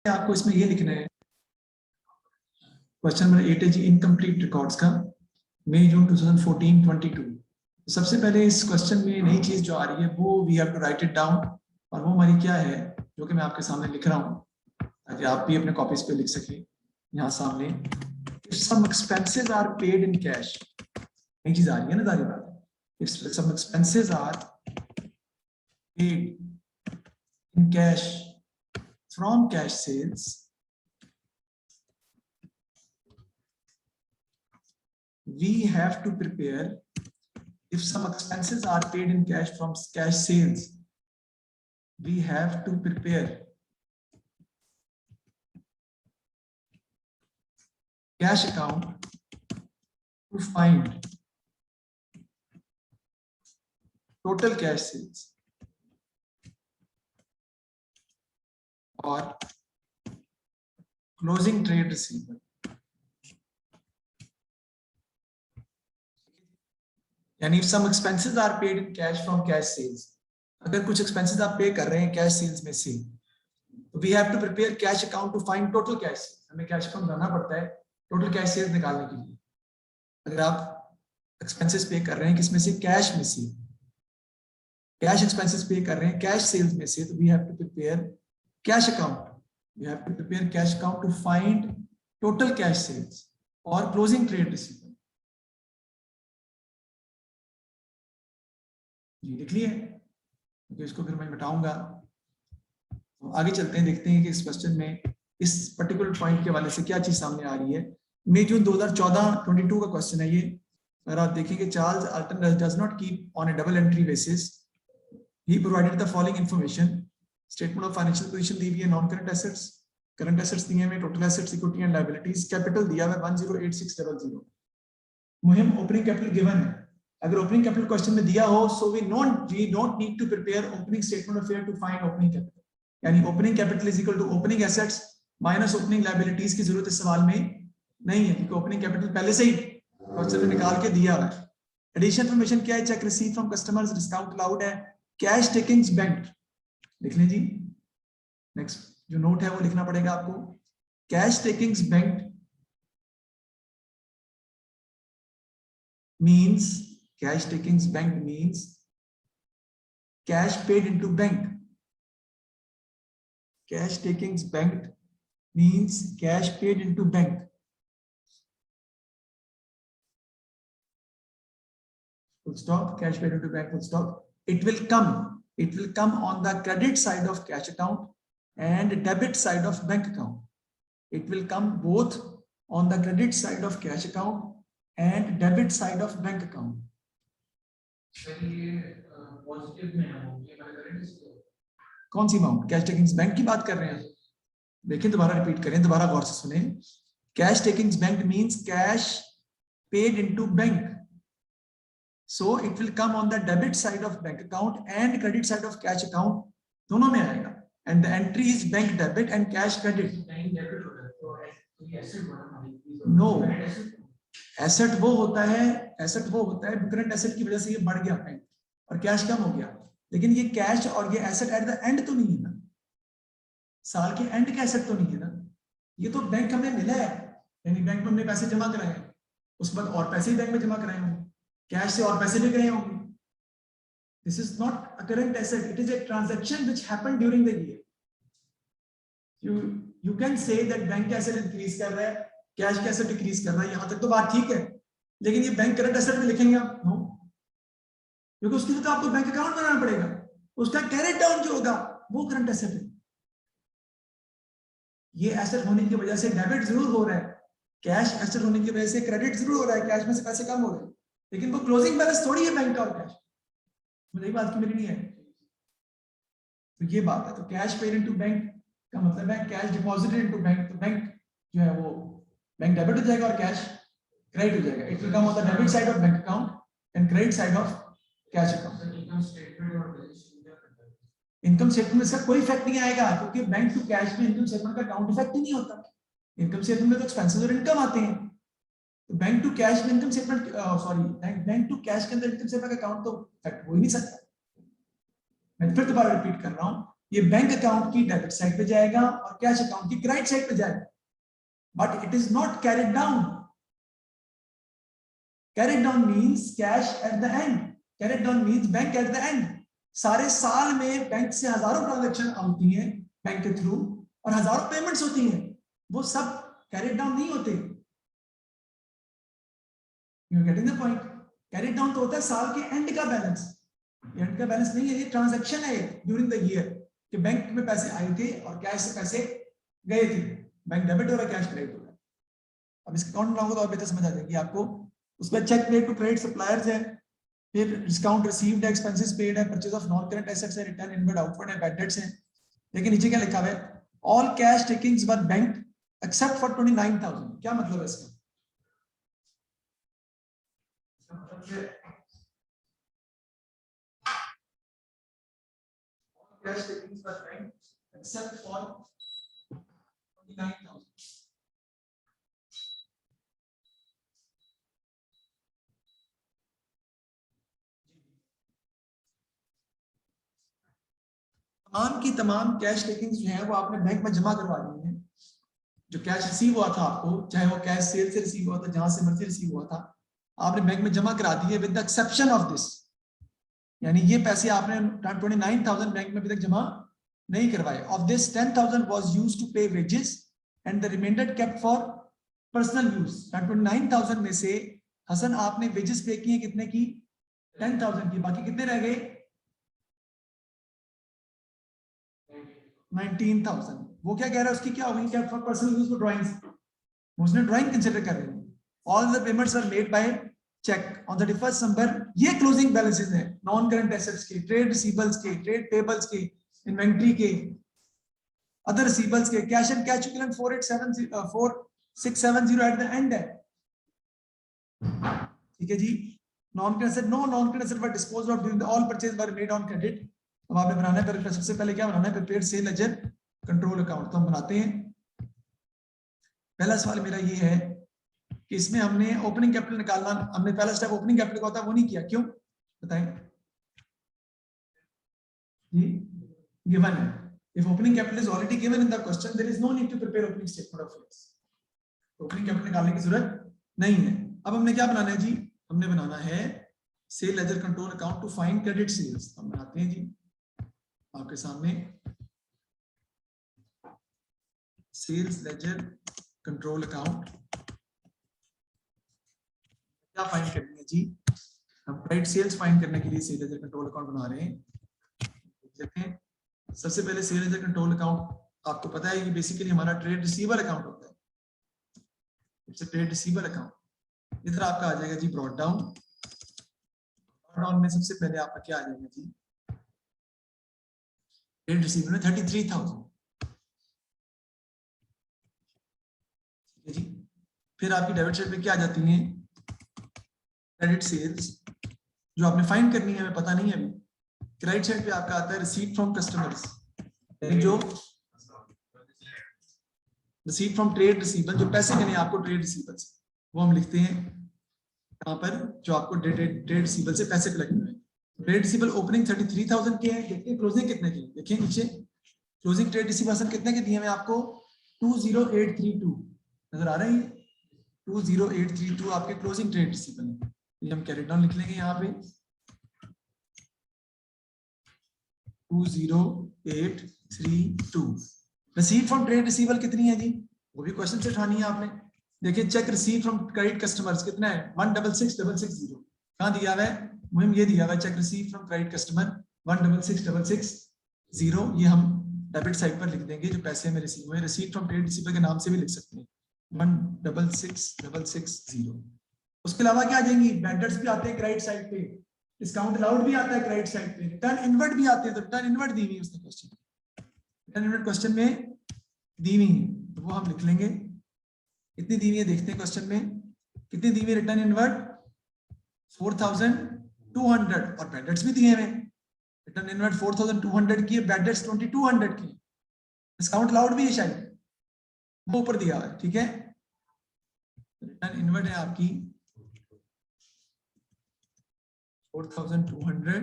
आपको इसमें ये लिखना है, क्वेश्चन नंबर 8 है जी इनकम्प्लीट रिकॉर्ड्स का, मई जून 2014-22। सबसे पहले इस क्वेश्चन में नई चीज जो आ रही है वो we have to write it down, और वो हमारी क्या है जो कि मैं आपके सामने लिख रहा हूँ ताकि आप भी अपने कॉपीज पे लिख सकें यहाँ सामने। If some expenses are paid in cash, नई चीज आ रही है ना, सारी बात। If some expenses are paid in cash from cash sales, we have to prepare, if some expenses are paid in cash from cash sales, we have to prepare cash account to find total cash sales or closing trade receivable. यानी if some expenses are paid in cash from cash sales, अगर कुछ expenses आप पे कर रहे हैं cash sales में से, we have to prepare cash account to find total cash. हमें cash account बनाना पड़ता है total cash sales निकालने के लिए। अगर आप expenses पे कर रहे हैं किसमें से, cash में से, cash expenses पे कर रहे हैं cash sales में से, तो we have to prepare cash account. We have to prepare cash account to find total cash sales or closing trade receivable. जी लिख लिए, तो इसको फिर मैं बताऊंगा। तो आगे चलते हैं, देखते हैं कि इस क्वेश्चन में इस पर्टिकुलर पॉइंट के वाले से क्या चीज सामने आ रही है। मई जून 2014-22 का क्वेश्चन है ये। अगर आप देखेंगे, Charles Alton does not keep on a double entry basis, he provided the following information, statement of financial position दी हुई है, non current assets, current assets दिए हुए, total assets, equity and liabilities, capital दिया हुआ है 108600। मुहिम ओपनिंग कैपिटल गिवन है। अगर ओपनिंग कैपिटल क्वेश्चन में दिया हो, so we don't need to prepare opening statement of affair to find opening capital, यानी opening capital is equal to opening assets minus opening liabilities की जरूरत इस सवाल में नहीं है, क्योंकि ओपनिंग कैपिटल पहले से ही क्वेश्चन में निकाल के दिया हुआ है। एडिशनल इंफॉर्मेशन क्या है, check receive from customers, discount allowed है, कैश टेकिंग्स बैंक, लिख लें जी। नेक्स्ट जो नोट है वो लिखना पड़ेगा आपको, cash takings bank means, cash takings bank means cash paid into bank. Cash takings bank means cash paid into bank. Full stop. Cash paid into bank. Full stop. It will come on the credit side of cash account and debit side of bank account. It will come both on the credit side of cash account and debit side of bank account. Positive में कौन सी amount, cash takings bank की बात कर रहे हैं। देखिए दोबारा repeat करें, दोबारा गौर से सुने। Cash takings bank means cash paid into bank, so it will come on the debit side of bank account and credit side of cash account, दोनों में आएगा। And the entry is bank debit and cash credit. No, asset वो होता है current asset की वजह से ये बढ़ गया बैंक और कैश कम हो गया, लेकिन ये कैश और ये एसेट एट द एंड तो नहीं है ना, साल के एंड का एसेट तो नहीं है ना, ये तो बैंक हमें मिला है, यानी बैंक में हमने पैसे जमा कराए हैं, उसके बाद और पैसे ही बैंक में जमा कराए होंगे, कैश से और पैसे भी गए होंगे। This is not a current asset, it is a transaction which happened during the year. You can say that bank asset increase कर रहा है, कैश का एसेट डिक्रीज कर रहा है, यहां तक तो बात ठीक है, लेकिन ये बैंक करंट एसेट में लिखेंगे आप? नो, क्योंकि उसके लिए तो आपको बैंक अकाउंट बनाना पड़ेगा, उसका कैरेट डाउन जो होगा वो करंट एसेट है। ये एसेट होने की वजह से डेबिट जरूर हो रहा है, कैश एसेट होने की वजह से क्रेडिट जरूर हो रहा है, कैश में से पैसे कम हो रहे हैं, लेकिन वो क्लोजिंग बैलेंस थोड़ी है बैंक का और कैश। मुझे बात की मेरी नहीं है, तो ये बात है। तो कैश पेड इनटू बैंक का मतलब है कैश डिपॉजिटेड इनटू बैंक, तो बैंक जो है वो बैंक डेबिट हो जाएगा और कैश क्रेडिट हो जाएगा। It will come on the debit side of bank account and credit side of cash account. Income statement में इसका कोई इफेक्ट नहीं आएगा, क्योंकि बैंक टू कैश में इनकम स्टेटमेंट का काउंट इफेक्ट ही नहीं होता। इनकम स्टेटमेंट में तो एक्सपेंसेस और इनकम आते हैं, तो बैंक टू कैश में income statement bank to cash के अंदर इनकम स्टेटमेंट का काउंट तो इफेक्ट हो ही नहीं सकता। मैं फिर दोबारा रिपीट कर रहा हूं, ये बैंक अकाउंट की डेबिट साइड पे जाएगा और कैश अकाउंट की क्रेडिट साइड पे जाएगा, but it is not carried down. Carried down means cash at the and, carried down means bank at the and. सारे साल में बैंक से हजारों ट्रांजैक्शन आती हैं बैंक के थ्रू और हजारों पेमेंट्स होती हैं, वो सब कैरिड डाउन नहीं होते. You getting the point? Carried down तो होता है साल के एंड का बैलेंस, एंड का बैलेंस नहीं है, ये ट्रांजैक्शन है ड्यूरिंग द ईयर कि बैंक में पैसे आए थे और कैश से पैसे गए थे, बैंक डेबिट हो रहा है, कैश क्रेडिट हो रहा है. अब इसका अकाउंट बनाओगे तो और बेहतर समझ आ जाएगी आपको. उसमें cheque paid to credit suppliers है, फिर डिस्काउंट रिसीव्ड है, एक्सपेंसेस पेड है, purchase of non current assets है, रिटर्न इनवर्ड आउटवर्ड है, बैड डेट्स है. लेकिन नीचे क्या लिखा हुआ है? All cash takings were bank except for 29,000. क्या मतलब है इसका? Cash takings were bank except for 29,000. तमाम की तमाम कैश टेकिंग्स जो है वो आपने बैंक में जमा करवा दी है. जो कैश रिसीव हुआ था आपको, चाहे वो कैश सेल से रिसीव हुआ था, जहां से मर्जी रिसीव हुआ था, आपने बैंक में जमा करा दिए with the exception of this. यानी ये पैसे आपने 29,000 बैंक में अभी तक जमा नहीं करवाए. Of this 10,000 was used to pay wages and the reminder kept for personal use. 29,000 में से हसन आपने वेजेस पे किए कितने की? 10,000 की. बाकी कितने रह गए? 19,000. वो क्या कह रहा है, उसकी क्या होगी? क्या for personal use for drawings, उसने ड्राइंग कंसीडर कर रहे हैं. All the payments are made by cheque on 31 December. ये क्लोजिंग बैलेंसेस हैं नॉन करंट एसेट्स के, ट्रेड रिसीवेबल्स के, ट्रेड पेबल्स के, इन्वेंटरी के, अदर रिसीवेबल्स के. Cash and cash equivalent 4670 at the end है. ठीक है जी. Non current asset, no non current asset were disposed of during the all purchase were made on credit. अब आपने बनाना है, सबसे पहले क्या बनाना है? Prepared sale ledger control account. तो हम बनाते हैं. पहला सवाल मेरा ये है कि इसमें हमने ओपनिंग कैपिटल निकालना, हमने पहला स्टेप ओपनिंग कैपिटल का होता है वो नहीं किया. क्यों बताएं जी? गिवन है. If opening capital is already given in the question there is no need to prepare opening statement of affairs. Opening capital निकालने की जरूरत नहीं है. अब हमने क्या बनाना है जी? हमने बनाना है sale ledger control account to find credit sales. हम बनाते हैं जी आपके सामने सेल्स लेजर कंट्रोल अकाउंट. क्या फाइंड करनी है जी? हम क्रेडिट सेल्स फाइंड करने के लिए सेल लेजर कंट्रोल अकाउंट बना रहे हैं. देखें, सबसे पहले सेल लेजर कंट्रोल अकाउंट आपको पता है कि बेसिकली हमारा ट्रेड रिसीवर अकाउंट होता है. It's a trade receiver account. इधर आपका आ जाएगा जी ब्रॉट डाउन. ब्रॉट डाउन में सबसे पहले आपका क्या आ जाएगा जी? ट्रेड रिसीवर में 33,000. जी. फिर आपकी डेबिट साइड पे क्या आ जाती हैं? क्रेडिट सेल्स, जो आपने फाइंड करनी है, हमें पता नहीं है अभी. क्रेडिट साइड पे आपका आता है रिसीट फ्रॉम कस्टमर्स, यानी जो रिसीट फ्रॉम ट्रेड रिसीवेबल, जो पैसे मिले आपको ट्रेड रिसीवेबल से, वो हम लिखते हैं यहाँ पर, जो आपको ट्रेड रिसीवेबल से पैसे कलेक्ट हुए. ट्रेड रिसीवेबल ओपनिंग 33,000 के हैं. देखते हैं क्लोजिंग कितने की. देखिए नीचे क्लोजिंग ट्रेड रिसीवेबल कितने के दिए हैं आपको? 20832 नजर आ रहे हैं. 20832 आपके क्लोजिंग ट्रेड रिसीवेबल है. ये हम कैरी डाउन लिख लेंगे यहाँ पे 20832. रिसीट फ्रॉम ट्रेड रिसीवेबल कितनी है जी? वो भी क्वेश्चन से उठानी है आपने. देखिए check receive from credit customers कितना है? 166,660. कहाँ दिया हुआ है? मुहिम ये दिया हुआ है check receive from credit customer 166,660. ये हम डेबिट साइड पर लिख देंगे जो पैसे में रिसीव हुए. रिसीट फ्रॉम ट्रेड रिसीवेबल के नाम से भी लिख सकते हैं 166,660. उसके अलावा क्या आ जाएंगी? वेंडर्स भी आते हैं क्रेडिट साइड पे, डिस्काउंट अलाउड भी आता है क्रेडिट साइड पे, रिटर्न इनवर्ड भी आते हैं. तो रिटर्न इनवर्ड दी हुई है उसने क्वेश्चन, रिटर्न इनवर्ड क्वेश्चन में दी हुई है, तो वो हम लिख लेंगे. कितनी दी हुई है देखते हैं क्वेश्चन में कितनी दी हुई है. रिटर्न इनवर्ड 4,200 और बैड डेट्स भी दिए हुए. रिटर्न इनवर्ड 4,200 की है, बैड डेट्स 2,200 की. डिस्काउंट अलाउड भी है शायद, वो ऊपर दिया हुआ है. ठीक है, रिटर्न इनवर्ड है आपकी 4,200.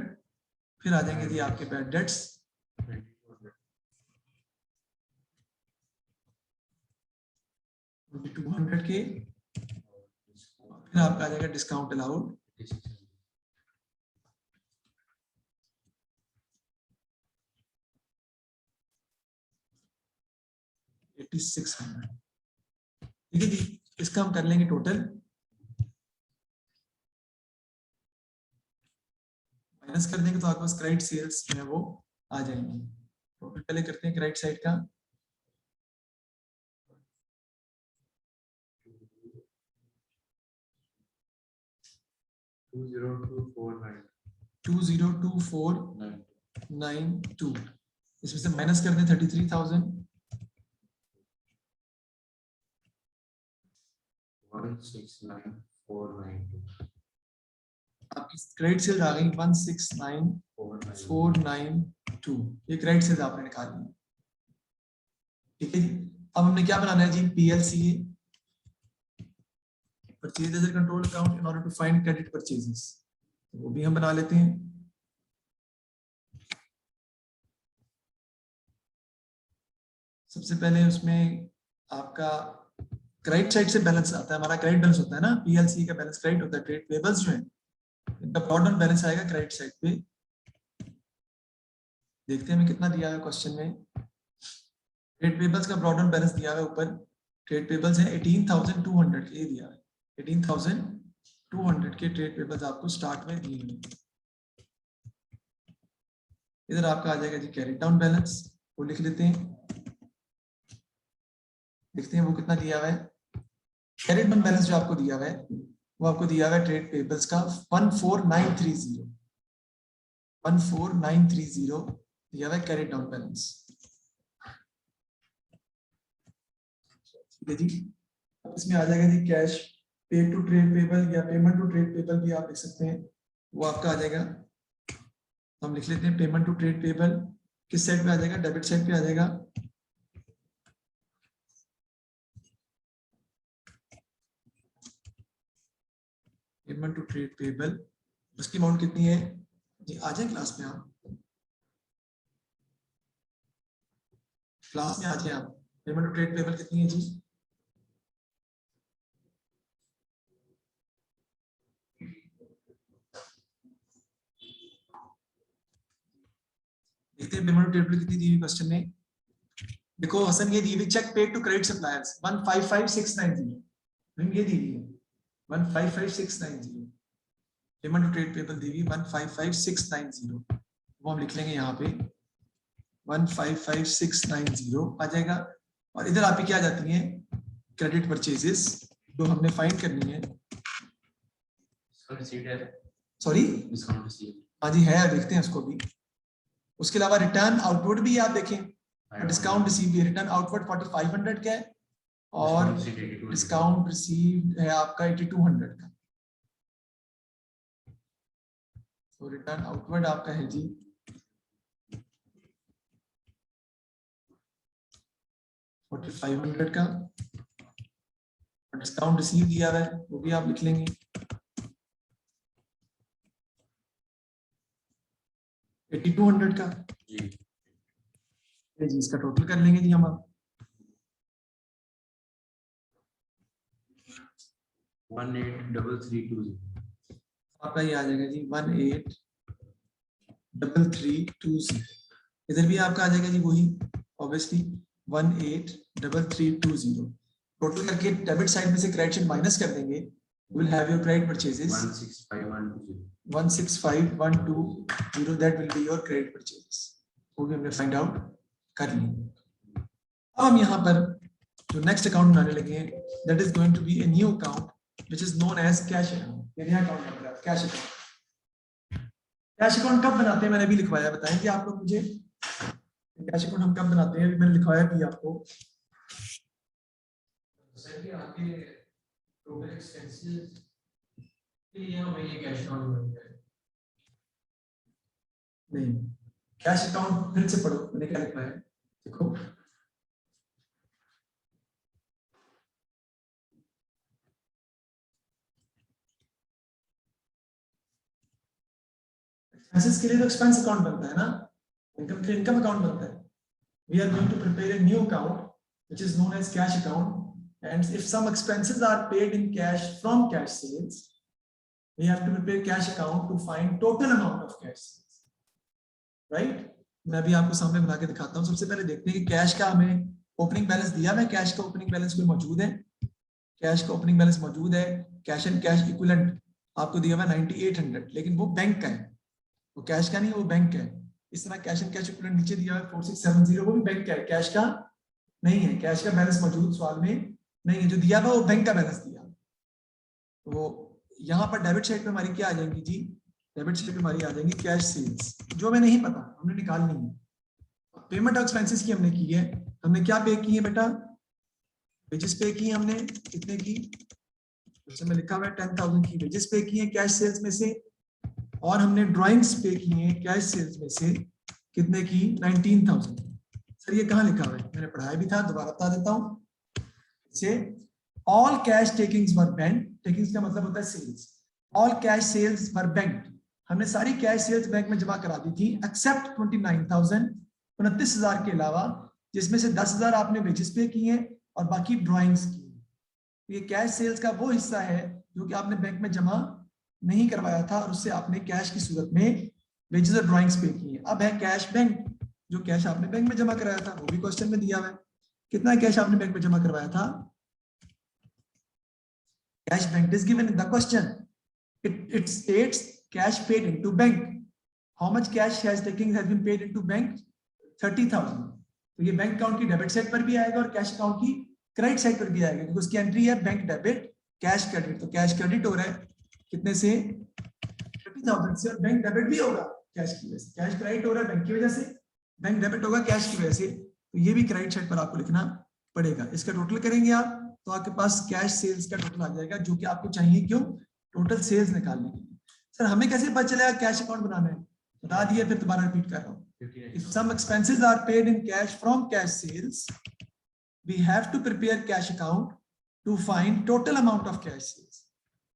फिर आ जाएंगे जी आपके बैड डेट्स 200 के, फिर आपका आ जाएगा डिस्काउंट अलाउड 8600। ठीक है जी, इसका हम कर लेंगे टोटल, माइनस कर देंगे तो आपके पास क्रेडिट सेल्स जो है वो आ जाएंगे। टोटल पहले करते हैं क्रेडिट साइड का, 202,492, इसमें से माइनस कर दें 33,000, 169,492 आपकी क्रेडिट सेल्स आ गई 169,492, ये क्रेडिट सेल्स आपने निकाल ली। ठीक है जी, अब हमने क्या बनाना है जी, PLCA, purchase as control account in order to find credit purchases, वो भी हम बना लेते हैं। सबसे पहले उसमें आपका क्रेडिट साइड से बैलेंस आता है, हमारा क्रेडिट बैलेंस होता है ना, पीएलसी का बैलेंस क्रेडिट होता है, ट्रेड पेबल्स जो है इनका ब्रॉड बैलेंस आएगा क्रेडिट साइड पे। देखते हैं हमें कितना दिया है क्वेश्चन में। ट्रेड पेबल्स का ब्रॉड बैलेंस दिया है ऊपर, ट्रेड पेबल्स है 18,200 के, दिया है 18,200 के ट्रेड पेबल्स आपको स्टार्ट में दिए हैं। इधर आपका आ जाएगा जी कैरी डाउन बैलेंस, वो लिख लेते हैं, देखते हैं वो कितना दिया हुआ है। कैरी डाउन बैलेंस जो आपको दिया हुआ है वो आपको दिया हुआ है ट्रेड पेबल्स का 14930, 14930 दिया हुआ है कैरी डाउन बैलेंस। ठीक है जी, इसमें आ जाएगा जी कैश पे टू ट्रेड पेबल या पेमेंट टू ट्रेड पेबल भी आप लिख सकते हैं, वो आपका आ जाएगा। हम लिख लेते हैं पेमेंट टू ट्रेड पेबल किस साइड पे आ जाएगा, डेबिट साइड पे आ जाएगा। पेमेंट टू ट्रेड पेबल, उसकी अमाउंट कितनी है जी, आ जाए क्लास में, आप क्लास में आ जाए आप। पेमेंट टू ट्रेड पेबल कितनी है जी, देखते हैं पेमेंट टू ट्रेड पेबल कितनी दी हुई क्वेश्चन में। देखो हसन, ये दी हुई cheque paid to credit suppliers 155690, ये दी हुई है 155690, पेमेंट टू ट्रेड पेबल दी हुई 155690, वो हम लिख लेंगे यहाँ पे 155690 आ जाएगा। और इधर आपकी क्या जाती है क्रेडिट परचेजेस जो हमने फाइंड करनी है। सॉरी, हाँ जी है, देखते हैं उसको भी। उसके अलावा रिटर्न आउटवर्ड भी आप देखें, डिस्काउंट रिसीव भी, रिटर्न आउटवर्ड 4500 का है और डिस्काउंट रिसीव है आपका 8200 का। तो रिटर्न आउटवर्ड आपका है जी 4500 का, डिस्काउंट रिसीव दिया है वो भी आप लिख लेंगे। $8200 का जी, इसका टोटल कर लेंगे जी हम अब। 183320 आपका ये आ जाएगा जी 183320। इधर भी आपका आ जाएगा जी वही ऑब्वियसली 183320। टोटल करके डेबिट साइड में से क्रेडिट साइड माइनस कर देंगे, will have your credit purchases 165120, that will be your credit purchases. वो भी हमने फाइंड आउट कर ली। अब हम यहाँ पर जो नेक्स्ट अकाउंट बनाने लगे हैं, that is going to be a new account which is known as cash account. ये नया अकाउंट बन रहा है कैश अकाउंट। कैश अकाउंट कब बनाते हैं मैंने अभी लिखवाया, बताएंगे आप लोग मुझे कैश अकाउंट हम कब बनाते हैं, मैंने लिखवाया भी आपको। आगे टोटल एक्सपेंसेस के लिए हमें ये कैश अकाउंट बनता है। नहीं, कैश अकाउंट फिर से पढ़ो, मैंने क्या लिखा है देखो। एक्सपेंसेस के लिए तो एक्सपेंस अकाउंट बनता है ना, इनकम के लिए इनकम अकाउंट बनता है। We are going to prepare a new account which is known as cash account and if some expenses are paid in cash from cash sales, we have to prepare cash account to find total amount of cash sales, right? मैं भी आपको सामने बना के दिखाता हूँ। सबसे पहले देखते हैं कि कैश का हमें ओपनिंग बैलेंस दिया है। कैश का ओपनिंग बैलेंस कोई मौजूद है? कैश का ओपनिंग बैलेंस मौजूद है। कैश एंड कैश इक्विवेलेंट आपको दिया हुआ 9800, लेकिन वो बैंक का है, वो कैश का नहीं है, वो बैंक का है। इस तरह कैश एंड कैश इक्विवेलेंट नीचे दिया हुआ है 4670, वो भी बैंक का है, कैश का नहीं है। कैश का बैलेंस मौजूद सवाल में नहीं है, जो दिया हुआ वो बैंक का बैलेंस दिया। तो यहाँ पर डेबिट साइड पे हमारी क्या आ जाएंगी जी? डेबिट साइड पे हमारी आ जाएंगी कैश सेल्स, जो हमें नहीं पता, हमने निकालनी है। पेमेंट ऑफ एक्सपेंसेस की हमने की है। हमने क्या पे की है बेटा? वेजेस पे की हमने, कितने की? उसमें लिखा हुआ है 10,000 की वेजेस पे की है कैश सेल्स में से, और हमने ड्राइंग्स पे की है कैश सेल्स में से, कितने की? 19,000। सर ये कहाँ लिखा हुआ है? मैंने पढ़ाया भी था, दोबारा बता देता हूँ। से all cash takings were bank, takings का मतलब होता है सेल्स। ऑल कैश सेल्स वर बैंक, हमने सारी कैश सेल्स बैंक में जमा करा दी थी, एक्सेप्ट 29,000, 29,000 के अलावा, जिसमें से 10,000 आपने वेजेस पे की है और बाकी ड्राइंग्स की। ये कैश सेल्स का वो हिस्सा है जो कि आपने बैंक में जमा नहीं करवाया था और उससे आपने कैश की सूरत में वेजेस और ड्राइंग्स पे की है। अब है कैश बैंक, जो कैश आपने बैंक में जमा कराया था, वो भी क्वेश्चन में दिया हुआ है। कितना कैश आपने बैंक में जमा करवाया था? Cash bank is given in the question. It states cash paid into bank. How much cash has been paid into bank? 30,000. तो ये बैंक अकाउंट की डेबिट साइड पर भी आएगा और कैश अकाउंट की क्रेडिट साइड पर भी आएगा, क्योंकि उसकी एंट्री है बैंक डेबिट कैश क्रेडिट। तो कैश क्रेडिट हो रहा है कितने से? 30,000 से, और बैंक डेबिट भी होगा कैश की वजह से। कैश क्रेडिट हो रहा है बैंक की वजह से, बैंक डेबिट होगा कैश की वजह से। तो ये भी क्रेडिट साइड पर आपको लिखना पड़ेगा। इसका टोटल करेंगे आप तो आपके पास कैश सेल्स का टोटल आ जाएगा, जो कि आपको चाहिए क्यों? टोटल सेल्स निकालने के लिए। सर हमें कैसे पता चलेगा कैश अकाउंट बनाना है? बता दिए, फिर दोबारा रिपीट कर रहा हूँ। If some expenses are paid in cash from cash sales, we have to prepare cash account to find total amount of cash sales.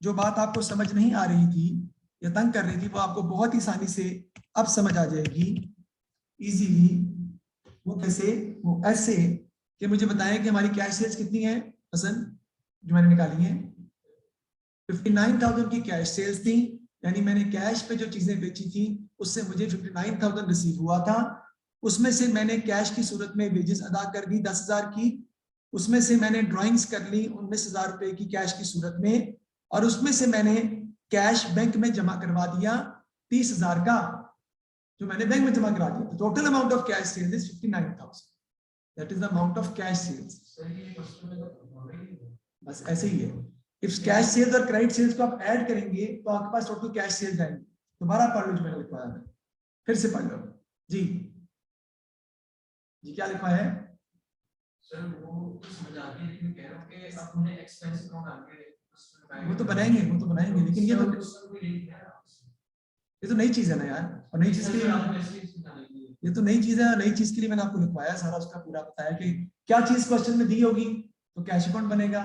जो बात आपको समझ नहीं आ रही थी या तंग कर रही थी, वो आपको बहुत ही आसानी से अब समझ आ जाएगी इजीली। वो कैसे? वो ऐसे कि मुझे बताएं कि हमारी कैश सेल्स कितनी है हसन, जो मैंने निकाली है। 59,000 की कैश सेल्स थी, यानी मैंने कैश पे जो चीजें बेची थी उससे मुझे 59,000 रिसीव हुआ था। उसमें से मैंने कैश की सूरत में वेजेस अदा कर दी 10,000 की, उसमें से मैंने ड्राइंग्स कर ली 19,000 रुपए की कैश की सूरत में, और उसमें से मैंने कैश बैंक में जमा करवा दिया 30,000 का, जो मैंने बैंक में जमा करा दिया। Total amount of cash sales is 59,000, that is the amount of cash sales. बस ऐसे ही है। इफ कैश सेल्स और क्रेडिट सेल्स को आप ऐड करेंगे तो आपके पास टोटल कैश सेल्स आएंगे। दोबारा पढ़ लो जो मैंने लिखवाया है, फिर से पढ़ लो जी। जी क्या लिखा है? सर वो समझ आती है, लेकिन कह रहा हूं कि अपने एक्सपेंस अकाउंट आगे वो तो बनाएंगे, लेकिन ये तो नई चीज है ना यार, और नई चीज के लिए, ये तो नई चीज है, नई चीज के लिए मैंने आपको लिखवाया सारा, उसका पूरा बताया कि क्या चीज क्वेश्चन में दी होगी तो कैश अकाउंट बनेगा।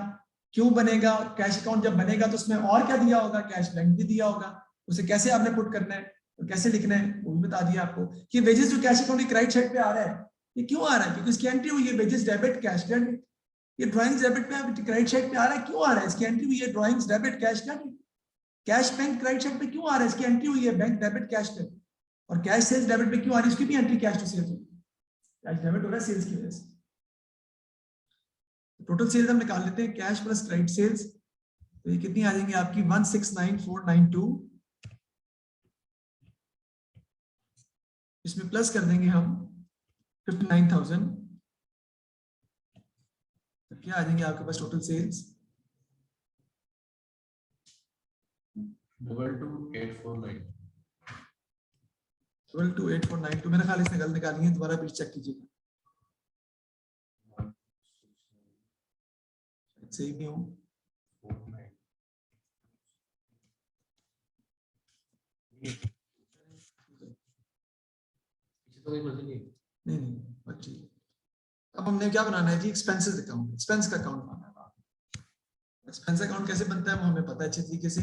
क्यों बनेगा? कैश अकाउंट जब बनेगा तो उसमें और क्या दिया होगा? कैश बैंक भी दिया होगा, उसे कैसे आपने पुट करना है और कैसे लिखना है वो भी बता दिया आपको। कि वेजेस जो कैश अकाउंट की क्रेडिट साइड पे आ रहा है, ये क्यों आ रहा है? क्योंकि इसकी एंट्री हुई है वेजेस डेबिट कैश क्रेडिट। ये ड्राइंग्स डेबिट पे क्रेडिट साइड पे आ रहा है, क्यों आ रहा है? इसकी एंट्री हुई है drawings debit cash credit. Cash bank credit side पे क्यों आ रहा है? इसकी एंट्री हुई है बैंक डेबिट कैश क्रेडिट। और कैश सेल्स डेबिट पे क्यों आ रही है? इसकी भी एंट्री कैश टू सेल्स होगी, कैश डेबिट हो रहा है सेल्स की वजह से। टोटल सेल्स हम निकाल लेते हैं, कैश प्लस क्रेडिट सेल्स, तो ये कितनी आ जाएंगी आपकी? 169,492। इसमें प्लस कर देंगे हम 59,000, तो क्या आ जाएंगे आपके पास टोटल सेल्स? 1228,492। मेरा ख्याल इसने गलत निकाली है, दोबारा फिर चेक कीजिएगा सही भी हूँ। नहीं अच्छी। अब हमने क्या बनाना है जी? एक्सपेंसेस अकाउंट, एक्सपेंस का अकाउंट बनाना है। एक्सपेंस अकाउंट कैसे बनता है वो हमें पता है अच्छी तरीके से,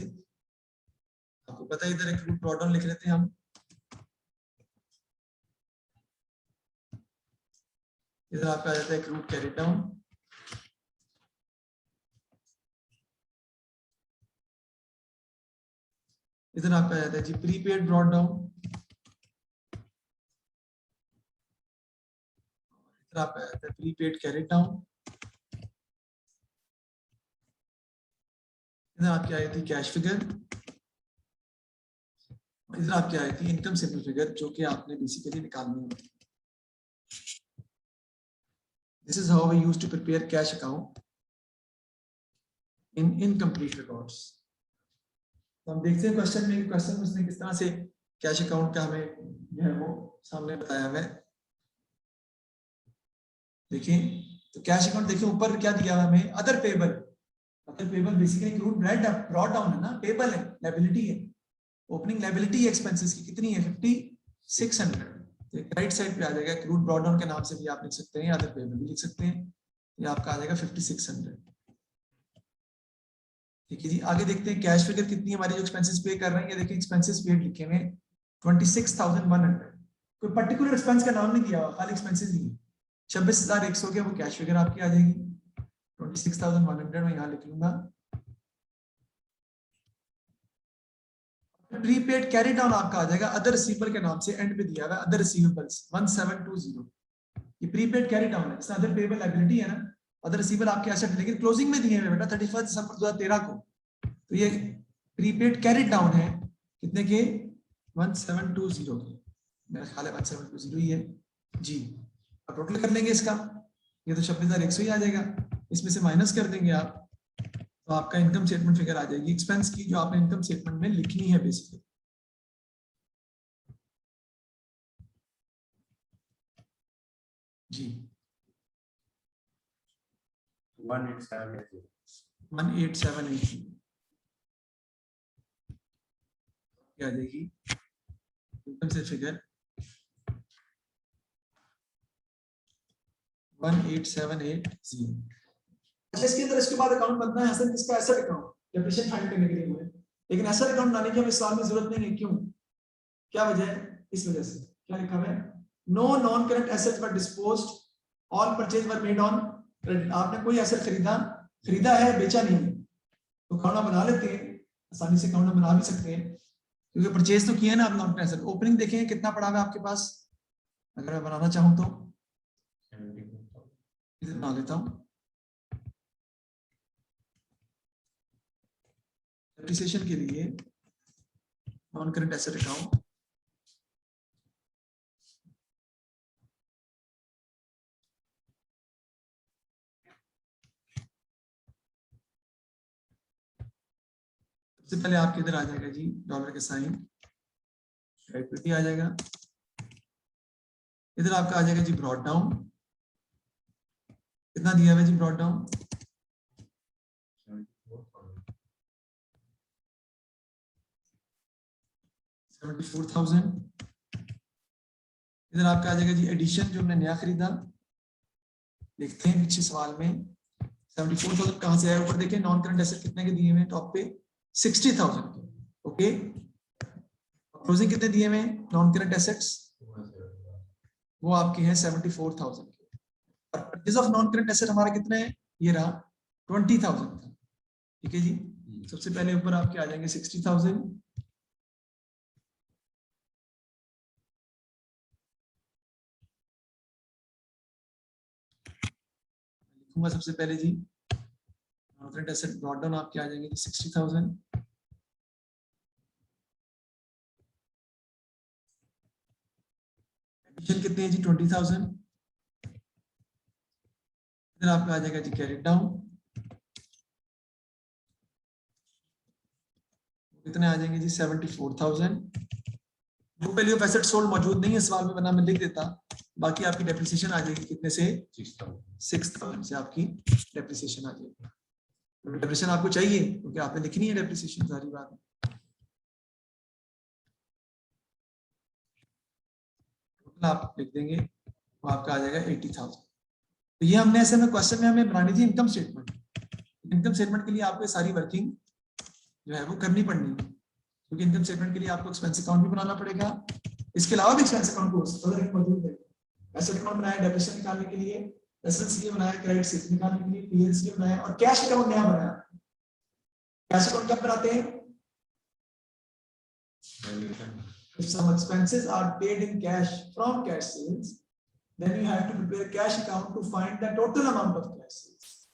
आपको पता है। इधर एक रूट ड्रॉ डाउन लिख लेते हैं हम। इधर आपका आ जाता है एक रूट कैरी डाउन, इधर आपका आ जाता है जी प्रीपेड ब्रॉड डाउन, इधर आपका आ जाता है प्रीपेड कैरिड डाउन, इधर आपकी आई थी कैश फिगर, इधर आपकी आई थी इनकम स्टेटमेंट फिगर जो कि आपने बेसिकली निकालनी होती है। This is how we used to prepare cash account in incomplete records. तो हम देखते हैं क्वेश्चन में, क्वेश्चन उसने किस तरह से कैश अकाउंट का हमें जो है वो सामने बताया हुआ है। देखिए तो कैश अकाउंट देखिए ऊपर क्या दिया हुआ है हमें, other payable. Other payable basically include brought down है ना, पेबल है, लायबिलिटी है। ओपनिंग लायबिलिटी एक्सपेंसेस की कितनी है 5600, तो राइट साइड पे आ जाएगा। क्रूड ब्रॉड डाउन के नाम से भी आप लिख सकते हैं, अदर पेबल भी लिख सकते हैं। ये आपका आ जाएगा 5600। ठीक है जी, आगे देखते हैं कैश फिगर कितनी है हमारी जो एक्सपेंसेस पे कर रहे हैं। ये देखिए एक्सपेंसेस पेड लिखे हुए 26,100। कोई पर्टिकुलर एक्सपेंस का नाम नहीं दिया हुआ, खाली एक्सपेंसेस दिए। 26,100 के वो कैश फिगर आपकी आ जाएगी। 26,100 मैं यहाँ लिख लूंगा। प्रीपेड कैरी डाउन आपका आ जाएगा अदर रिसीवेबल के नाम से, एंड पे दिया हुआ अदर रिसीवेबल्स 1720। ये प्रीपेड कैरी डाउन है, इसमें अदर पेबल लायबिलिटी है ना, अदर रिसीवेबल आपके एसेट, लेकिन क्लोजिंग में दिए हैं बेटा 31 दिसंबर 2013 को। तो ये प्रीपेड कैरी डाउन है कितने के 1720 के, मेरा ख्याल है 1720 ही है जी। अब टोटल कर लेंगे इसका, ये तो 26,100 ही आ जाएगा, इसमें से माइनस कर देंगे आप, तो आपका इनकम स्टेटमेंट फिगर आ जाएगी एक्सपेंस की, जो आपने इनकम स्टेटमेंट में लिखनी है बेसिकली। जी 1878 क्या आ जाएगी इनकम से फिगर 18780। अच्छा इसके अंदर इसके बाद अकाउंट बनना है एसेट, किसका एसेट अकाउंट, डेप्रिसिएशन फाइंड करने के लिए हुए, लेकिन एसेट अकाउंट बनाने की हमें सवाल में जरूरत नहीं है। क्यों, क्या वजह है, इस वजह से क्या लिखा हुआ है, no non current assets were disposed, all purchase were made on credit. आपने कोई एसेट खरीदा है, बेचा नहीं है, तो अकाउंट बना लेते हैं, आसानी से अकाउंट बना भी सकते हैं, क्योंकि परचेज तो किया है ना आप नॉन करंट एसेट। ओपनिंग देखें कितना पड़ा हुआ है आपके पास, अगर मैं बनाना चाहूँ तो इधर बना लेता हूँ। डेप्रिसिएशन के लिए नॉन करंट एसेट अकाउंट, सबसे पहले आपके इधर आ जाएगा जी डॉलर के साइन, इक्विटी आ जाएगा। इधर आपका आ जाएगा जी ब्रॉड डाउन, कितना दिया हुआ है जी ब्रॉड डाउन 74,000। इधर आपका आ जाएगा जी एडिशन, जो हमने नया खरीदा, देखते हैं पीछे सवाल में 74,000 कहां से आया। ऊपर देखिए नॉन करंट एसेट कितने के दिए हुए टॉप पे 60,000 के, ओके। क्लोजिंग कितने दिए हुए नॉन करंट एसेट्स, वो आपके हैं 74,000 के। और purchase of non current asset हमारा कितने है, ये रहा 20,000 का, ठीक है जी। सबसे पहले ऊपर आपके आ जाएंगे 60,000, लिखूंगा सबसे पहले जी non current asset brought down आपके आ जाएंगे 60,000। एडिशन कितने हैं जी 20,000। इधर आपका आ जाएगा जी कैरिड डाउन, कितने आ जाएंगे जी 74,000। Book value of asset sold मौजूद नहीं है सवाल में, वरना मैं लिख देता। बाकी आपकी डेप्रिसिएशन आ जाएगी कितने से 6,000 से आपकी डेप्रिसिएशन आ जाएगी। डेप्रिसिएशन आपको चाहिए क्योंकि आपने लिखनी है डेप्रिसिएशन, सारी बात है। टोटल आप लिख देंगे वो आपका आ जाएगा 80,000। तो ये हमने ऐसे में क्वेश्चन में हमें बनानी थी इनकम स्टेटमेंट। इनकम स्टेटमेंट के लिए आपको सारी वर्किंग जो है वो करनी पड़नी है, क्योंकि इनकम स्टेटमेंट के लिए आपको एक्सपेंस अकाउंट भी बनाना पड़ेगा, इसके अलावा भी एक्सपेंस अकाउंट मौजूद है। एसेट अकाउंट बनाया डेप्रिसिएशन निकालने के लिए, एसेट्स के लिए बनाया, क्रेडिट से निकालने के लिए, पीएल्स के लिए बनाया, और कैश अकाउंट नया बनाया। कैश अकाउंट कब बनाते हैं, If some expenses are paid in cash from cash sales, then you have to prepare cash account to find the total amount of cash sales.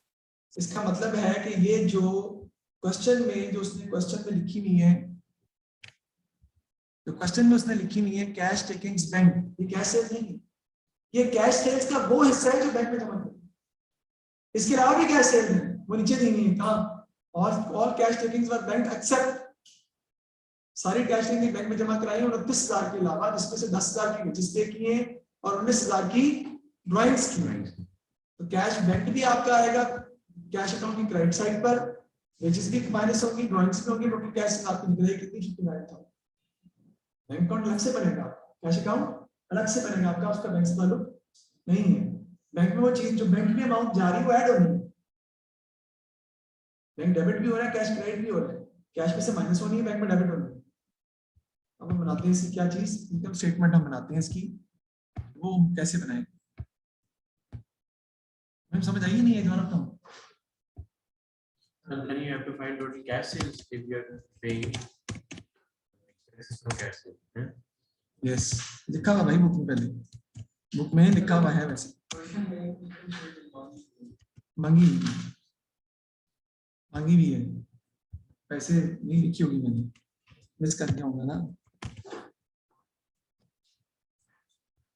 इसका मतलब है कि ये जो क्वेश्चन में जो उसने क्वेश्चन में लिखी हुई है, जो क्वेश्चन में उसने लिखी हुई है कैश टेकिंग्स बैंक, ये कैश सेल्स नहीं है, ये कैश सेल्स का वो हिस्सा है जो बैंक में जमा करते हैं। इसके अलावा भी कैश सेल्स है, वो नीचे दी हुई है कहाँ, all cash takings were bank accept, सारी कैश टेकिंग बैंक में जमा कराई 29,000 के अलावा, जिसमें से 10,000 की रजिस्टर किए और 19,000 की ड्राइंग्स की। तो कैश बैंक भी आपका आएगा कैश अकाउंट की क्रेडिट साइड पर, वेजेस भी माइनस होंगी, ड्राइंग्स भी होंगी, टोटल कैश आपकी निकलेगी कितनी, 59,000। बैंक अकाउंट अलग से बनेगा, कैश अकाउंट अलग से बनेगा आपका, उसका बैंक से ताल्लुक नहीं है। बैंक में वो चीज जो बैंक में अमाउंट जा रही है वो ऐड होनी है, बैंक डेबिट भी हो रहा है, कैश क्रेडिट भी हो रहा है, कैश में से माइनस होनी है, बैंक में डेबिट होनी है। अब हम बनाते हैं इसकी क्या चीज, इनकम स्टेटमेंट हम बनाते हैं इसकी, वो कैसे बनाएं, हमें समझ आई नहीं है दोनों तो। And then you have to find total cash sales if you are paying expenses from cash sales. Yes, लिखा हुआ भाई बुक में, पहले बुक में लिखा हुआ है, वैसे मांगी भी है, पैसे नहीं लिखी होगी, मैंने मिस कर दिया होगा ना।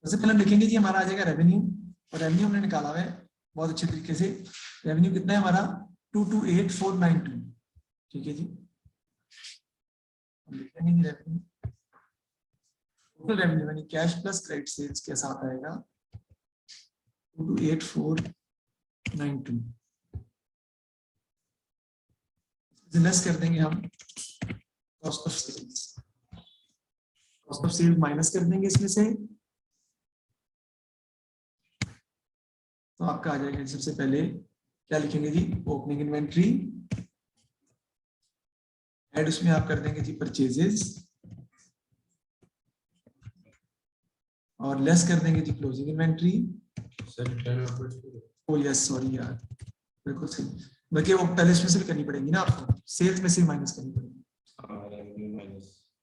सबसे पहले हम लिखेंगे जी हमारा आ जाएगा रेवेन्यू, और रेवेन्यू हमने निकाला हुआ है बहुत अच्छे तरीके से। रेवेन्यू कितना है हमारा 228,492, ठीक है जी। हम लिखेंगे जी रेवेन्यू, टोटल रेवेन्यू यानी कैश प्लस क्रेडिट सेल्स के साथ आएगा 228,492। लेस कर देंगे हम cost of sales, cost of sales minus कर देंगे इसमें से, तो आपका आ जाएगा सबसे पहले क्या लिखेंगे जी, ओपनिंग इन्वेंट्री, एड उसमें आप कर देंगे जी परचेजेस, और लेस कर देंगे जी closing inventory. Oh yes sorry यार, बिल्कुल सही, बल्कि वो पहले इसमें से करनी पड़ेगी ना आपको, सेल्स में से माइनस करनी पड़ेगी।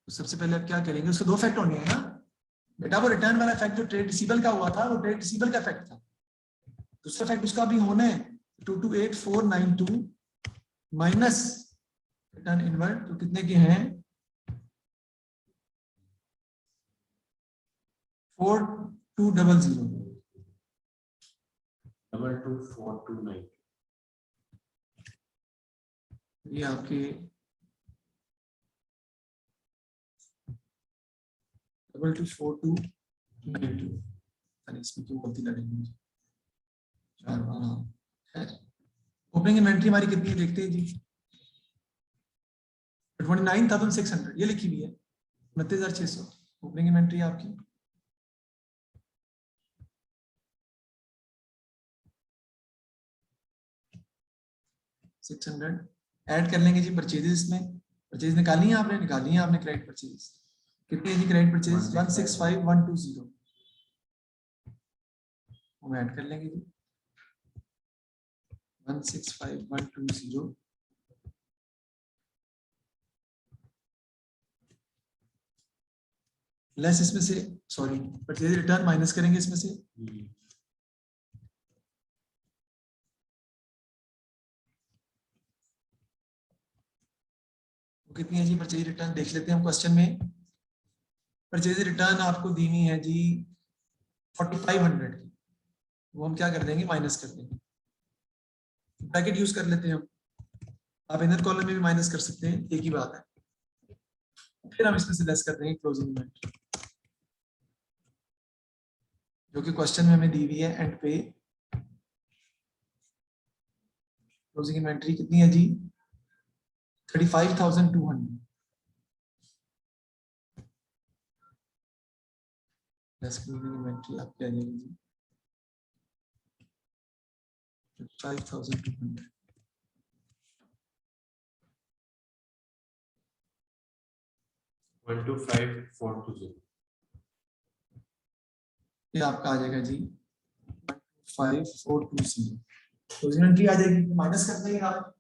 तो सबसे पहले आप क्या करेंगे, उसके दो फैक्ट होने हैं ना बेटा, वो रिटर्न वाला फैक्ट जो ट्रेड रिसीवेबल का हुआ था वो ट्रेड रिसीवेबल का फैक्ट था, दूसरा फैक्ट उसका भी होना है 228,492 माइनस रिटर्न इनवर्ड, तो कितने के हैं 4200 22,429 ये आपके 22,429, अरे इसमें क्यों गलती लड़ेंगे, चार बार। हाँ ओपनिंग इन्वेंट्री हमारी कितनी है देखते हैं जी, 29,600 ये लिखी हुई है, 29,600 ओपनिंग इन्वेंट्री आपकी। ऐड कर लेंगे जी परचेजेस में, परचेज निकाली है आपने, क्रेडिट परचेज कितनी है जी, क्रेडिट परचेज 165,120, हम ऐड कर लेंगे जी 165,120, लेस इसमें से, सॉरी परचेज रिटर्न माइनस करेंगे इसमें से, कितनी है जी परचेज रिटर्न, देख लेते हैं हम क्वेश्चन में। परचेज रिटर्न आपको दी हुई है जी 4,500 की, वो हम क्या कर देंगे, माइनस कर देंगे, ब्रैकेट यूज कर लेते हैं हम, आप इनर कॉलम में भी माइनस कर सकते हैं, एक ही बात है। फिर हम इसमें से लेस कर देंगे क्लोजिंग इन्वेंट्री, जो कि क्वेश्चन में हमें दी हुई है एंड पे। क्लोजिंग इन्वेंट्री कितनी है जी 35,200, लेस क्लोजिंग इन्वेंट्री आपकी आ जाएगी जी 35,200। ये आपका आ जाएगा जी 5420, क्लोजिंग इन्वेंट्री आ जाएगी, माइनस कर देंगे आप,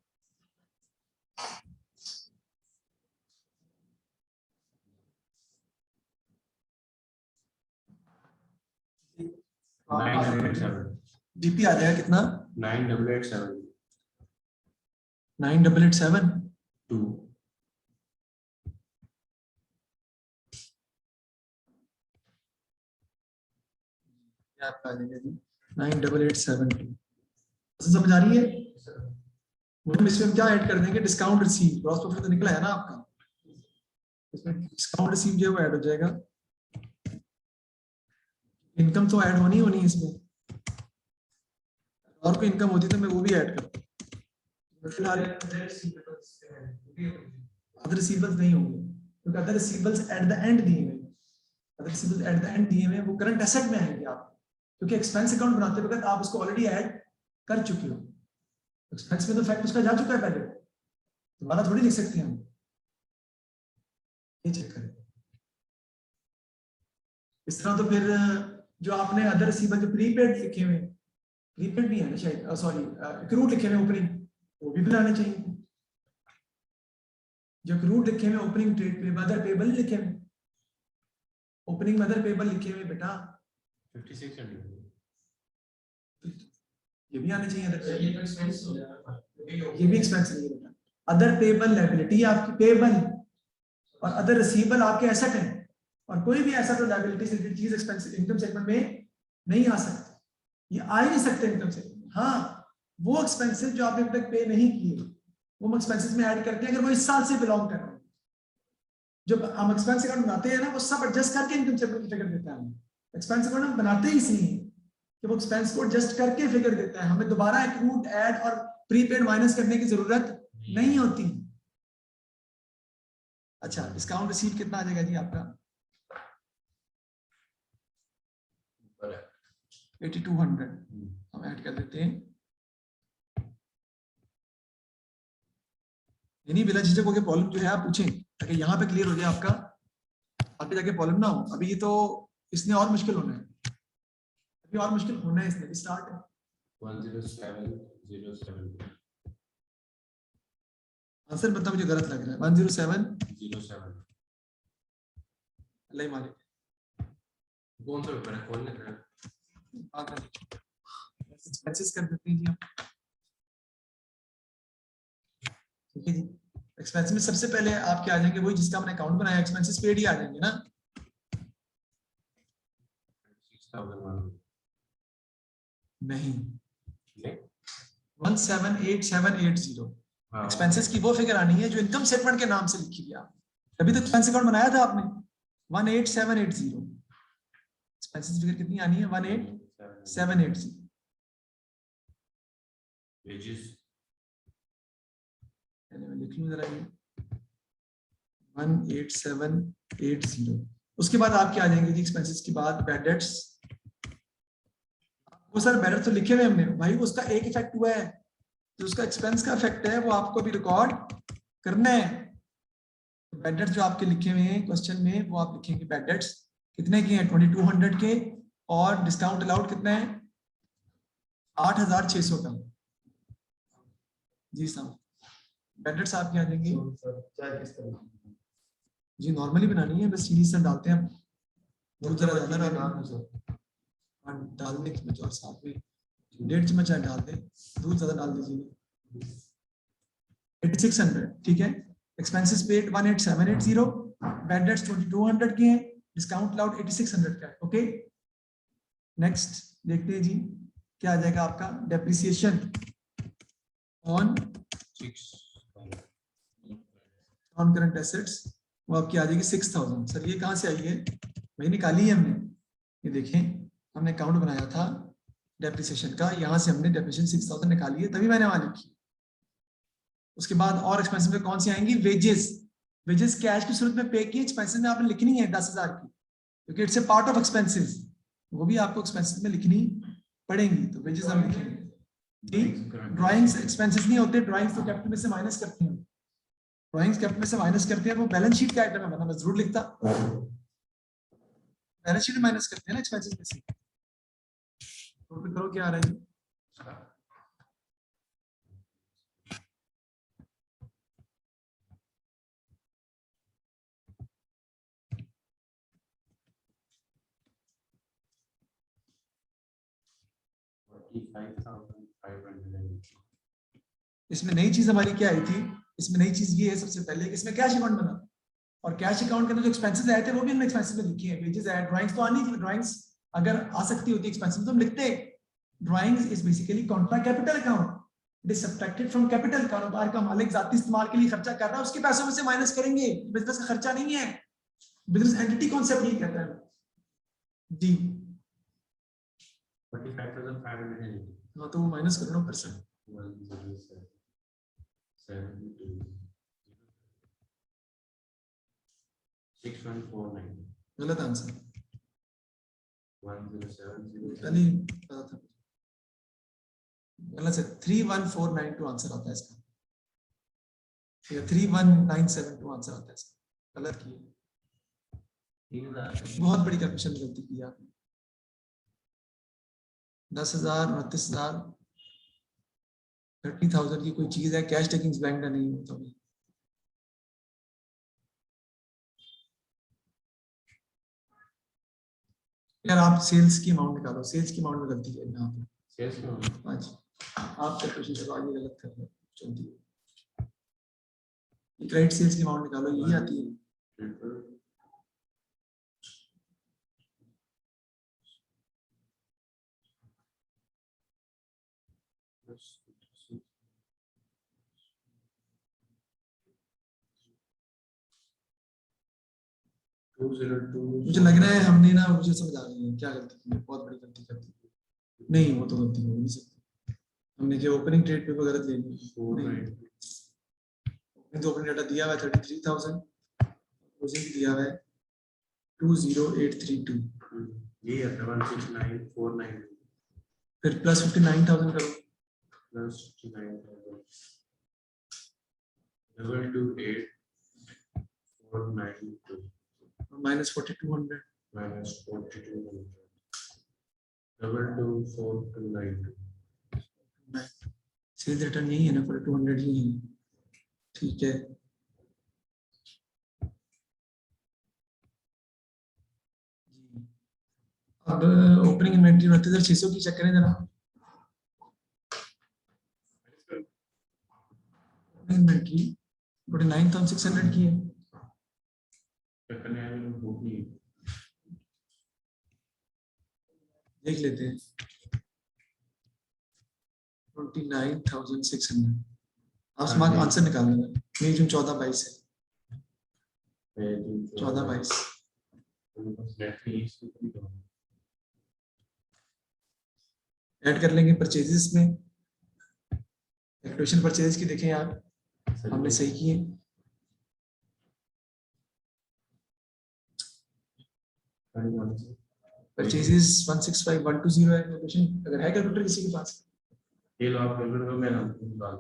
9,887. जीपी आ जाएगा कितना? 9,887. 9,887 2. क्या आपका आ जाएगा जी? 9,872 समझ आ रही है? हम इसमें हम क्या ऐड कर देंगे? डिस्काउंट रिसीव, ग्रॉस प्रॉफिट तो निकला है ना आपका, इसमें डिस्काउंट रिसीव जो है वो ऐड हो जाएगा। इनकम तो ऐड होनी होनी है इसमें, और कोई इनकम होती तो मैं वो भी ऐड करता। फिलहाल अदर रिसीवेबल्स नहीं होंगे क्योंकि other receivables eight the and दिए हुए, other receivables eight the and दिए हुए वो करंट एसेट में आएंगे आप, क्योंकि एक्सपेंस अकाउंट बनाते वक्त आप उसको ऑलरेडी ऐड कर चुके हो। एक्सपेंस में तो फैक्ट उसका जा चुका है पहले, दोबारा थोड़ी लिख सकते हैं हम, ये चेक करें। इस तरह तो फिर जो आपने अदर रिसीवेबल जो प्रीपेड लिखे हुए, प्रीपेड भी है ना शायद, सॉरी एक्रूड लिखे हुए ओपनिंग, वो भी बनाने चाहिए। जो एक्रूड लिखे हुए ओपनिंग ट्रेड पे अदर पेबल लिखे हुए, ओपनिंग में अदर पेबल लिखे हुए बेटा 5600. ये भी आने चाहिए। ये तो एक्सपेंस हो जाएगा, ये भी एक्सपेंस नहीं है बेटा। अदर पेबल लायबिलिटी आपकी पेबल और अदर रिसीवेबल आपके एसेट है, और कोई भी ऐसा तो लायबिलिटी से रिलेटेड चीज एक्सपेंस इनकम स्टेटमेंट में नहीं आ सकती, ये आ ही नहीं सकते इनकम स्टेटमेंट। हाँ, वो एक्सपेंसेस जो आपने अब तक पे नहीं किए वो हम एक्सपेंसेस में ऐड करते हैं अगर वो इस साल से बिलोंग कर रहे हैं। जब हम एक्सपेंस अकाउंट बनाते हैं ना, वो सब एडजस्ट करके इनकम स्टेटमेंट की फिगर देता है। एक्सपेंस अकाउंट हम बनाते ही इसलिए कि वो एक्सपेंस को एडजस्ट करके फिगर देता है, हमें दोबारा एक्रूड ऐड और प्रीपेड माइनस करने की जरूरत नहीं होती। अच्छा, डिस्काउंट रिसीव कितना आ जाएगा जी आपका? 8200 हम ऐड कर देते हैं। यानी बिना झिझक होकर प्रॉब्लम जो है आप पूछें ताकि यहाँ पे क्लियर हो जाए आपका, आगे जाके प्रॉब्लम ना हो। अभी ये तो इसने और मुश्किल होना है, अभी और मुश्किल होना है, इसने स्टार्ट है। 10707. आंसर बता, मुझे गलत लग रहा है। 10707 अल्लाह मालिक। कौन सा पेपर है? कौन लिख रहा है? एक्सपेंसेस कर देते हैं जी हम, ठीक है जी। एक्सपेंस में सबसे पहले आप क्या आ जाएंगे, वही जिसका हमने अकाउंट बनाया, एक्सपेंसेस पेड ही आ जाएंगे ना। 6001. नहीं, 178780 एक्सपेंसेस की वो फिगर आनी है जो इनकम स्टेटमेंट के नाम से लिखी गई आप, तभी तो एक्सपेंस अकाउंट बनाया था आपने। 18780 एक्सपेंसेस फिगर कितनी आनी है? 18780। Wages. मैं लिख लूं जरा ये 18780। उसके बाद आप क्या आ जाएंगे जी? एक्सपेंसेस के बाद बैड डेट्स। वो सर बैड डेट्स तो लिखे हुए हमने भाई, उसका एक इफेक्ट हुआ है, जो उसका एक्सपेंस का इफेक्ट है वो आपको भी रिकॉर्ड करना है। बैड डेट्स जो आपके लिखे हुए हैं क्वेश्चन में, वो आप लिखेंगे बैड डेट्स कितने के हैं? 2200 के, और डिस्काउंट अलाउड कितना है? 8600 का। जी साहब, बैड डेट्स आप क्या देंगे जी? नॉर्मली बनानी है, बस सीरीज से डालते हैं हम, बहुत जरा ज्यादा डालने की बजाय, और साथ में 1.5 चम्मच चाय डाल दें, दूध ज्यादा डाल दीजिए। 8600 ठीक है। एक्सपेंसेस पेड 18780, बैड डेट्स 2200 के हैं, डिस्काउंट अलाउड 8600 का है। ओके, नेक्स्ट देखते हैं जी क्या आ जाएगा आपका। डेप्रिसिएशन ऑन करंट एसेट्स, वो आपकी आ जाएगी 6000। सर ये कहाँ से आई है? वही निकाली है हमने, ये देखें हमने अकाउंट बनाया था डेप्रिसिएशन का, यहाँ से हमने डेप्रिसिएशन 6000 निकाली है, तभी मैंने वहां लिखी। उसके बाद और एक्सपेंसेस में कौन सी आएंगी? वेजेस। वेजेस कैश की सूरत में पे की, एक्सपेंसेस में आपने लिखनी है 10,000 की, क्योंकि it's a part of expenses, वो भी आपको एक्सपेंसेस में लिखनी पड़ेंगी, तो वेजेस हम लिखेंगे। ठीक, ड्राइंग्स एक्सपेंसेस नहीं होते, ड्राइंग्स तो कैपिटल में से माइनस करते हैं, ड्राइंग्स कैपिटल में से माइनस करते हैं, वो बैलेंस शीट का आइटम है, वरना मैं जरूर लिखता। बैलेंस शीट में माइनस करते हैं ना एक्सपेंसेस में से। तो करो क्या आ रहा है जी? 45,580. इसमें नई चीज हमारी क्या आई थी, इसमें नई चीज ये है सबसे पहले कि इसमें कैश अकाउंट बना, और कैश अकाउंट के अंदर जो एक्सपेंसेस आए थे वो भी हमने एक्सपेंसेस में लिखी है। वेजेस आए, ड्राइंग्स तो आनी थी, ड्राइंग्स अगर आ सकती होती एक्सपेंसेस में तो हम लिखते। Drawings is basically Contra capital account, it is subtracted from capital. कारोबार का मालिक जाती इस्तेमाल के लिए खर्चा कर रहा है, उसके पैसों में से माइनस करेंगे, बिजनेस का खर्चा नहीं है। बिजनेस एंटिटी कॉन्सेप्ट ये कहता है जी। 45,580. हाँ तो वो माइनस करो ना परसेंट। 6149. गलत आंसर, 1070. पहले ही पता था। गलत है, 31492 आंसर आता है इसका, या 31972 आंसर आता है इसका। गलत किया, 3,000. बहुत बड़ी कैलकुलेशन में गलती की आपने। 10,000, 29,000, 30,000 की कोई चीज है, कैश टेकिंग बैंक का नहीं होता भी। यार आप सेल्स की अमाउंट निकालो, सेल्स की अमाउंट में गलती है यहाँ पे। Sales में हाँ जी, आप कैलकुलेशन से आगे गलत कर रहे हो, चलती है। क्रेडिट सेल्स की अमाउंट निकालो, यही आती है। triple 202. मुझे लग रहा है हमने ना, मुझे समझ आ रही है क्या गलती की है, बहुत बड़ी गलती कर दी। नहीं वो तो गलती हो नहीं सकती, हमने जो ओपनिंग ट्रेड पे गलत ले ली। 490. तो ओपनिंग डाटा दिया हुआ है 33,000, क्लोजिंग दिया हुआ है 20832, ये है 169,490. फिर प्लस 59,000 करो, plus 59,000. Double 28,492 minus 4200, minus 4,200. Double 24,292. Sales return यही है ना, 4200 ही है, ठीक है। अब ओपनिंग इन्वेंटरी 29,600 की चेक करें जरा। इन्वेंटरी 49,600 की है, करने आने में भूख नहीं है. देख लेते हैं। 29,600, आप स्मार्ट आंसर निकाल लेना। मई जून 14-22 है, 14-22। ऐड कर लेंगे परचेजेस में, एक्टिवेशन परचेज की देखें यार, हमने सही किए। परचेजेस 165,120 है, एक्टिवेशन अगर है कैलकुलेटर किसी के पास। ये लो आप कैलकुलेटर में ना निकाल.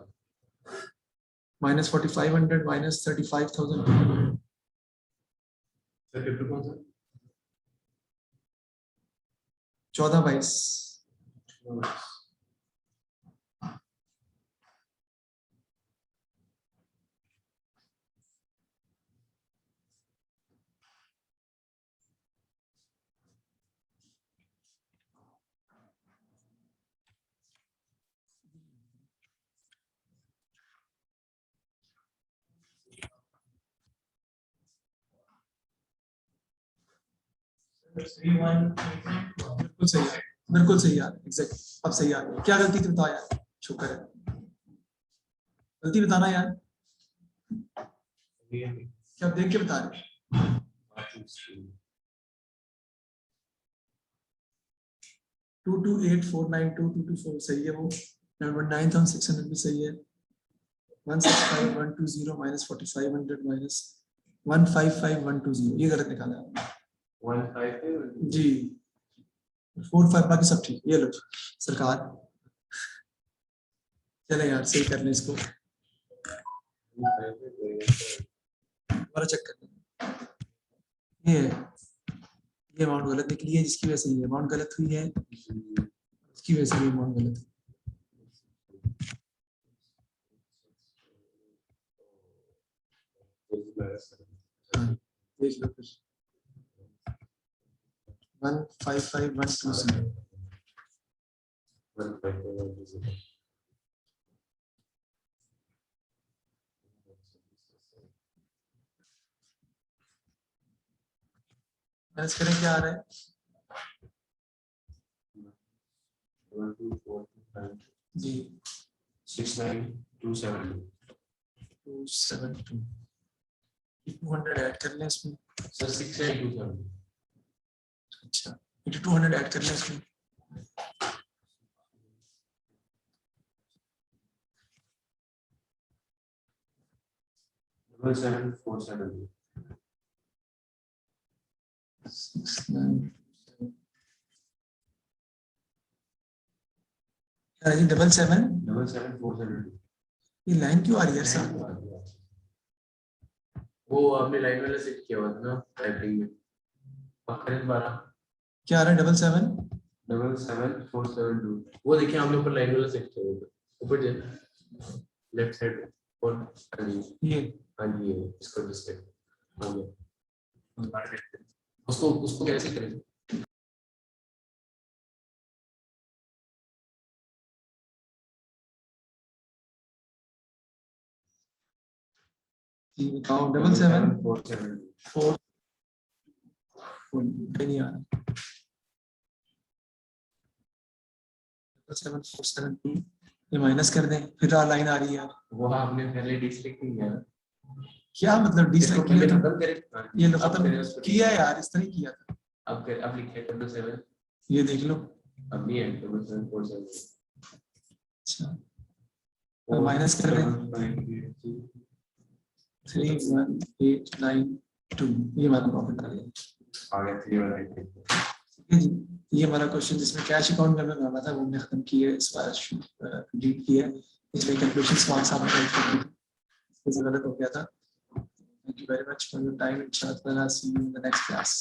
माइनस 4,500 माइनस 35,000, सर पेपर कौन सा? 14-22। बिल्कुल सही है, बिल्कुल सही यार, एग्जैक्ट। अब सही आ गया, क्या गलती थी बताओ यार, शुक्र है। गलती बताना यार, क्या आप देख के बता रहे? 228,492, 224 सही है, वो 9,600 भी सही है। 165,120 माइनस 4,500 माइनस 155,120, ये गलत निकाला आपने। 155 जी 4-5 बाकी सब ठीक। ये लो सरकार, चले यार सही कर लें इसको, दोबारा चेक कर लें। ये अमाउंट गलत निकली है, जिसकी वजह से ये अमाउंट गलत हुई है, उसकी वजह से ये अमाउंट गलत है। हाँ, देख लो फिर 155,120, 151 माइनस करें क्या आ रहा है 1245 जी 69272 272 200 ऐड कर लें इसमें सर 69272 अच्छा 200 ऐड कर लें इसमें Double 7472 डबल सेवन 77472 ये लाइन क्यों आ रही है सर वो आपने लाइन वाला सेट किया हुआ था ना टाइपिंग में पकड़े दोबारा क्या आ रहा है 77 77472 वो देखिए हमने ऊपर लाइन वाला सेट किया हुआ था ऊपर लेफ्ट साइड और ये हाँ जी ये इसको डिस्ट्रैक्ट हो गया उसको कैसे करें जी बताओ 77 472 4 नहीं आ रहा 7472 ये माइनस कर दें फिर लाइन आ रही है वो आपने पहले डिस्ट्रैक्ट नहीं किया क्या मतलब डिसलाइक इसको पहले किया खत्म करें ये लो खत्म किया है यार इस तरह ही किया था अब लिखिए 7 ये देख लो अब नहीं है 747 अच्छा अब माइनस कर दें 3189 ये हमारा प्रॉफिट आ गया आ गया 318 ठीक है जी ये हमारा क्वेश्चन जिसमें कैश अकाउंट में हमें माना था वो हमने खत्म किया है इस बार कंप्लीट किया है इसमें कैलकुलेशंस मार्क्स आपने गलत हो गया था thank you very much for your time इंशाल्लाह see you in the next class